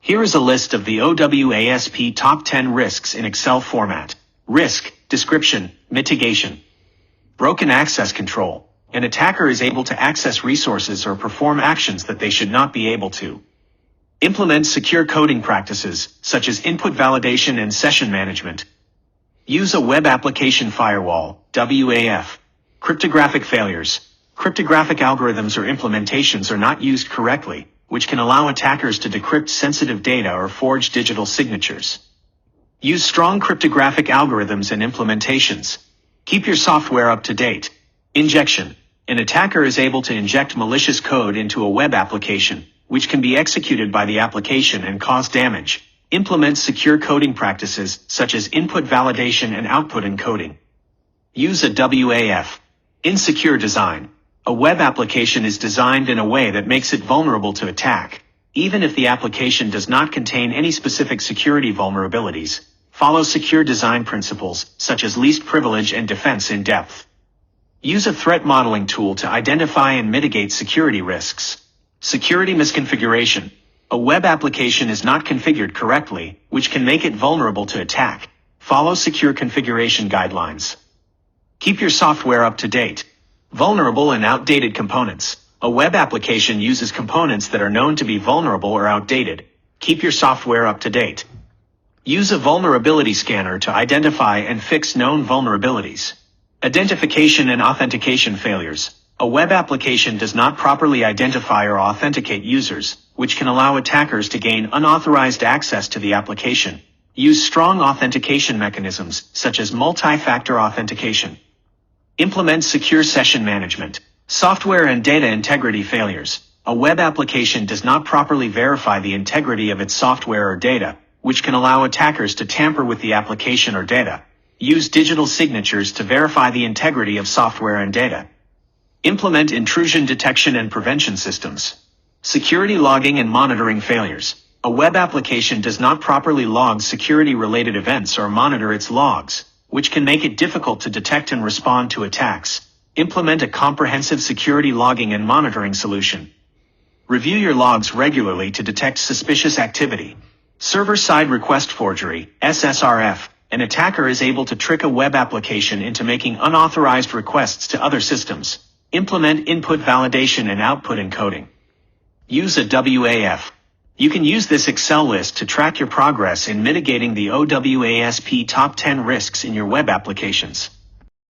Here is a list of the OWASP top 10 risks in Excel format. Risk, description, mitigation. Broken access control. An attacker is able to access resources or perform actions that they should not be able to. Implement secure coding practices, such as input validation and session management. Use a web application firewall, WAF. Cryptographic failures. Cryptographic algorithms or implementations are not used correctly, which can allow attackers to decrypt sensitive data or forge digital signatures. Use strong cryptographic algorithms and implementations. Keep your software up to date. Injection. An attacker is able to inject malicious code into a web application, which can be executed by the application and cause damage. Implement secure coding practices, such as input validation and output encoding. Use a WAF. Insecure design. A web application is designed in a way that makes it vulnerable to attack. Even if the application does not contain any specific security vulnerabilities, follow secure design principles, such as least privilege and defense in depth. Use a threat modeling tool to identify and mitigate security risks. Security misconfiguration. A web application is not configured correctly, which can make it vulnerable to attack. Follow secure configuration guidelines. Keep your software up to date. Vulnerable and outdated components. A web application uses components that are known to be vulnerable or outdated. Keep your software up to date. Use a vulnerability scanner to identify and fix known vulnerabilities. Identification and authentication failures. A web application does not properly identify or authenticate users, which can allow attackers to gain unauthorized access to the application. Use strong authentication mechanisms, such as multi-factor authentication. Implement secure session management. Software and data integrity failures. A web application does not properly verify the integrity of its software or data, which can allow attackers to tamper with the application or data. Use digital signatures to verify the integrity of software and data. Implement intrusion detection and prevention systems. Security logging and monitoring failures. A web application does not properly log security-related events or monitor its logs, which can make it difficult to detect and respond to attacks. Implement a comprehensive security logging and monitoring solution. Review your logs regularly to detect suspicious activity. Server-side request forgery, SSRF. An attacker is able to trick a web application into making unauthorized requests to other systems. Implement input validation and output encoding. Use a WAF. You can use this Excel list to track your progress in mitigating the OWASP top 10 risks in your web applications.